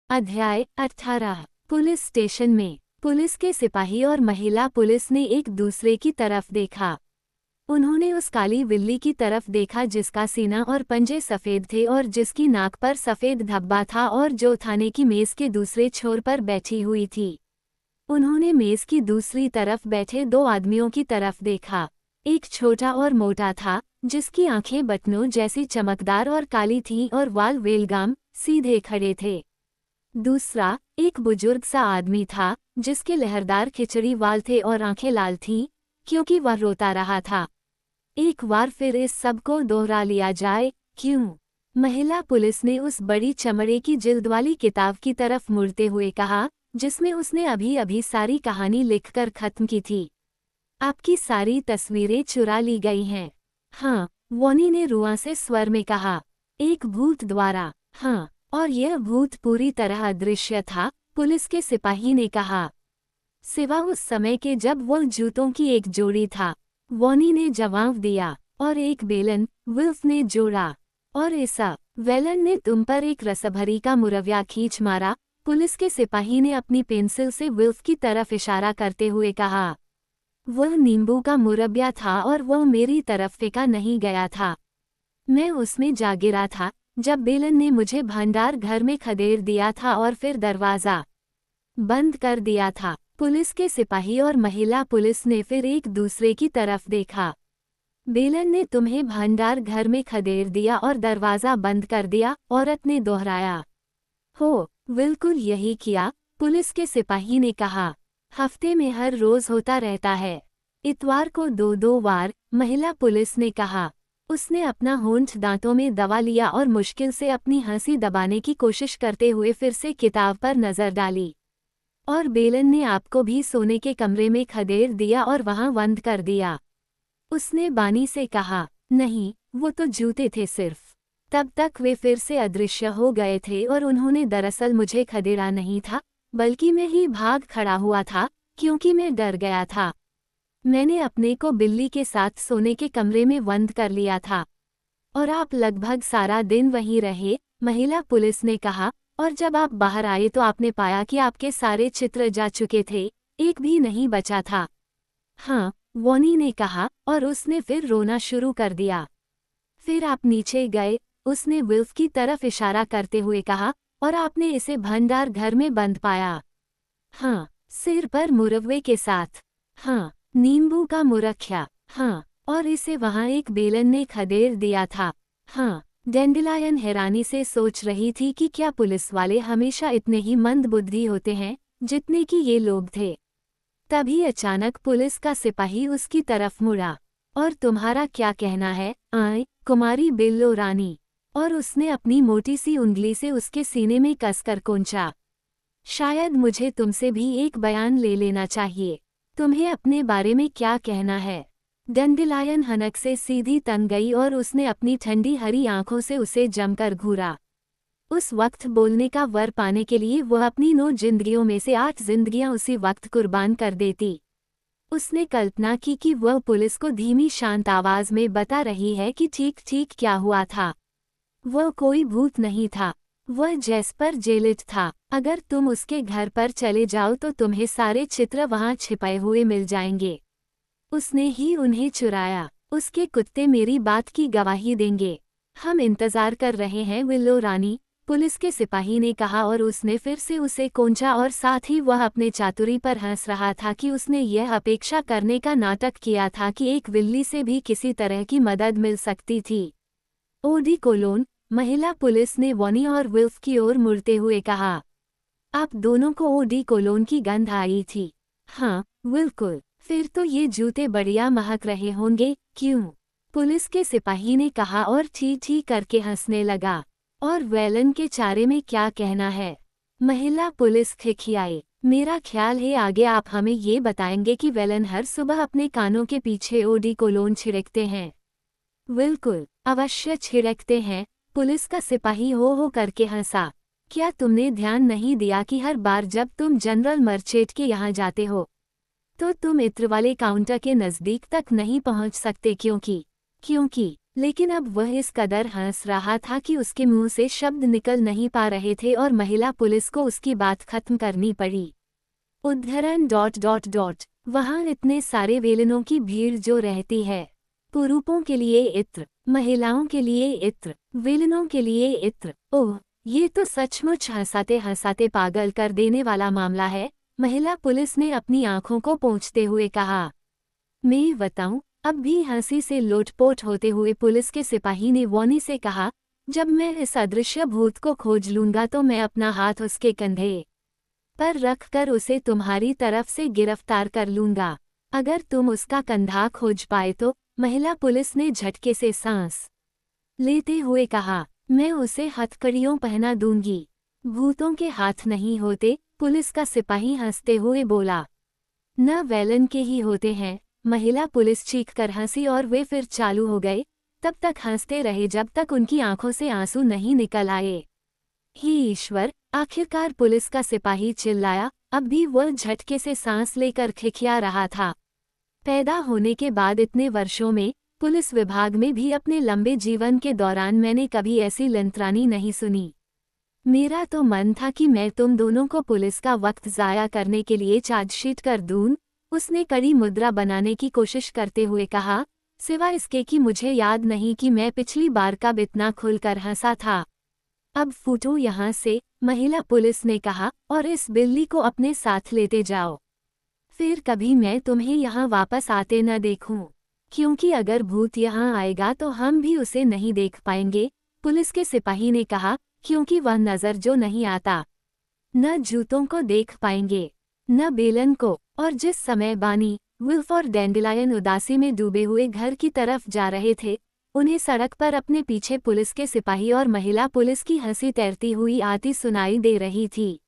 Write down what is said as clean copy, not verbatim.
अध्याय 18। Police station में police के सिपाही और महिला पुलिस ने एक दूसरे की तरफ देखा। उन्होंने उस काली बिल्ली की तरफ देखा जिसका सीना और पंजे सफ़ेद थे और जिसकी नाक पर सफ़ेद धब्बा था और जो थाने की मेज़ के दूसरे छोर पर बैठी हुई थी। उन्होंने मेज़ की दूसरी तरफ बैठे दो आदमियों की तरफ देखा। एक छोटा और मोटा था, जिसकी आंखें बटनों जैसी चमकदार और काली थीं और वाल बेलगाम सीधे खड़े थे। दूसरा एक बुजुर्ग सा आदमी था, जिसके लहरदार खिचड़ी वाल थे और आंखें लाल थीं, क्योंकि वह रोता रहा था। एक बार फिर इस सब को दोहरा लिया जाए, क्यों? महिला पुलिस ने उस बड़ी चमड़े की जिल्द वाली किताब की तरफ मुड़ते हुए कहा, जिसमें उसने अभी अभी सारी कहानी लिखकर खत्म की थी। आपकी सारी तस्वीरें चुरा ली गई हैं। हाँ, वॉनी ने रुआ से स्वर में कहा। एक भूत द्वारा। हाँ, और यह भूत पूरी तरह अदृश्य था, पुलिस के सिपाही ने कहा। सिवा उस समय के जब वह जूतों की एक जोड़ी था, वॉनी ने जवाब दिया। और एक बेलन, विल्फ ने जोड़ा। और ऐसा, वेलन ने तुम पर एक रसभरी का मुरव्या खींच मारा, पुलिस के सिपाही ने अपनी पेंसिल से विल्फ की तरफ इशारा करते हुए कहा। वह नींबू का मुरब्या था और वह मेरी तरफ फेंका नहीं गया था। मैं उसमें जा गिरा था, जब बेलन ने मुझे भंडार घर में खदेड़ दिया था और फिर दरवाज़ा बंद कर दिया था। पुलिस के सिपाही और महिला पुलिस ने फिर एक दूसरे की तरफ देखा। बेलन ने तुम्हें भंडार घर में खदेड़ दिया और दरवाज़ा बंद कर दिया, औरत ने दोहराया। हो, बिल्कुल यही किया, पुलिस के सिपाही ने कहा। हफ्ते में हर रोज़ होता रहता है। इतवार को दो बार, महिला पुलिस ने कहा। उसने अपना होंठ दांतों में दबा लिया और मुश्किल से अपनी हंसी दबाने की कोशिश करते हुए फिर से किताब पर नज़र डाली। और बेलन ने आपको भी सोने के कमरे में खदेड़ दिया और वहां बंद कर दिया। उसने बानी से कहा। नहीं, वो तो जूते थे सिर्फ। तब तक वे फिर से अदृश्य हो गए थे और उन्होंने दरअसल मुझे खदेड़ा नहीं था, बल्कि मैं ही भाग खड़ा हुआ था, क्योंकि मैं डर गया था। मैंने अपने को बिल्ली के साथ सोने के कमरे में बंद कर लिया था। और आप लगभग सारा दिन वहीं रहे, महिला पुलिस ने कहा, और जब आप बाहर आए तो आपने पाया कि आपके सारे चित्र जा चुके थे, एक भी नहीं बचा था। हाँ, वॉनी ने कहा, और उसने फिर रोना शुरू कर दिया। फिर आप नीचे गए, उसने विल्फ की तरफ इशारा करते हुए कहा, और आपने इसे भंडार घर में बंद पाया। हाँ, सिर पर मुरव्वे के साथ। हाँ, नींबू का मुरख्या। हाँ, और इसे वहाँ एक बेलन ने खदेड़ दिया था। हाँ, डैंडिलायन हैरानी से सोच रही थी कि क्या पुलिस वाले हमेशा इतने ही मंदबुद्धि होते हैं, जितने कि ये लोग थे। तभी अचानक पुलिस का सिपाही उसकी तरफ मुड़ा। और तुम्हारा क्या कहना है, आए, कुमारी बिल्लो रानी? और उसने अपनी मोटी सी उंगली से उसके सीने में कसकर कोंचा। शायद मुझे तुमसे भी एक बयान ले लेना चाहिए। तुम्हें अपने बारे में क्या कहना है? डैंडिलायन हनक से सीधी तन गई और उसने अपनी ठंडी हरी आंखों से उसे जमकर घूरा। उस वक्त बोलने का वर पाने के लिए वह अपनी 9 जिंदगियों में से 8 जिंदगियां उसी वक्त कुर्बान कर देती। उसने कल्पना की कि वह पुलिस को धीमी शांत आवाज में बता रही है कि ठीक ठीक क्या हुआ था। वह कोई भूत नहीं था, वह जैस्पर जेलिट था। अगर तुम उसके घर पर चले जाओ तो तुम्हें सारे चित्र वहां छिपाए हुए मिल जाएंगे। उसने ही उन्हें चुराया। उसके कुत्ते मेरी बात की गवाही देंगे। हम इंतजार कर रहे हैं विल्लो रानी, पुलिस के सिपाही ने कहा, और उसने फिर से उसे कोंचा और साथ ही वह अपने चातुरी पर हंस रहा था कि उसने यह अपेक्षा करने का नाटक किया था कि एक बिल्ली से भी किसी तरह की मदद मिल सकती थी। ओडी कोलोन, महिला पुलिस ने वॉनी और विल्फ की ओर मुड़ते हुए कहा। आप दोनों को ओडी कोलोन की गंध आई थी। हाँ, बिल्कुल। फिर तो ये जूते बढ़िया महक रहे होंगे, क्यों? पुलिस के सिपाही ने कहा और ठी करके हंसने लगा। और वेलन के चारे में क्या कहना है? महिला पुलिस खिखियाई। मेरा ख्याल है आगे आप हमें ये बताएंगे कि वेलन हर सुबह अपने कानों के पीछे ओडी कोलोन छिड़कते हैं। बिल्कुल, अवश्य छिड़कते हैं, पुलिस का सिपाही हो करके हंसा। क्या तुमने ध्यान नहीं दिया कि हर बार जब तुम जनरल मर्चेंट के यहाँ जाते हो, तो तुम इत्र वाले काउंटर के नज़दीक तक नहीं पहुँच सकते क्योंकि लेकिन अब वह इस कदर हंस रहा था कि उसके मुंह से शब्द निकल नहीं पा रहे थे और महिला पुलिस को उसकी बात खत्म करनी पड़ी। उद्धरण वहाँ इतने सारे वेलनों की भीड़ जो रहती है। पुरुषों के लिए इत्र, महिलाओं के लिए इत्र, वेलनों के लिए इत्र। ओह, ये तो सचमुच हंसाते हंसाते पागल कर देने वाला मामला है, महिला पुलिस ने अपनी आंखों को पोंछते हुए कहा। मैं बताऊं, अब भी हंसी से लोटपोट होते हुए पुलिस के सिपाही ने वॉनी से कहा, जब मैं इस अदृश्य भूत को खोज लूंगा तो मैं अपना हाथ उसके कंधे पर रखकर उसे तुम्हारी तरफ से गिरफ्तार कर लूंगा। अगर तुम उसका कंधा खोज पाए तो। महिला पुलिस ने झटके से सांस लेते हुए कहा, मैं उसे हथकड़ियों पहना दूंगी। भूतों के हाथ नहीं होते, पुलिस का सिपाही हंसते हुए बोला। न वेलन के ही होते हैं। महिला पुलिस चीख कर हंसी और वे फिर चालू हो गए, तब तक हंसते रहे जब तक उनकी आंखों से आंसू नहीं निकल आए। हे ईश्वर, आखिरकार पुलिस का सिपाही चिल्लाया, अब भी वह झटके से सांस लेकर खिखिया रहा था। पैदा होने के बाद इतने वर्षों में पुलिस विभाग में भी अपने लंबे जीवन के दौरान मैंने कभी ऐसी लंत्रानी नहीं सुनी। मेरा तो मन था कि मैं तुम दोनों को पुलिस का वक्त ज़ाया करने के लिए चार्जशीट कर दूं। उसने कड़ी मुद्रा बनाने की कोशिश करते हुए कहा, सिवा इसके कि मुझे याद नहीं कि मैं पिछली बार कब इतना खुलकर हंसा था। अब फूटो यहाँ से, महिला पुलिस ने कहा, और इस बिल्ली को अपने साथ लेते जाओ। फिर कभी मैं तुम्हें यहाँ वापस आते न देखूं, क्योंकि अगर भूत यहाँ आएगा तो हम भी उसे नहीं देख पाएंगे, पुलिस के सिपाही ने कहा, क्योंकि वह नज़र जो नहीं आता। न जूतों को देख पाएंगे, न बेलन को। और जिस समय बानी, विल्फ और डैंडिलायन उदासी में डूबे हुए घर की तरफ जा रहे थे, उन्हें सड़क पर अपने पीछे पुलिस के सिपाही और महिला पुलिस की हंसी तैरती हुई आती सुनाई दे रही थी।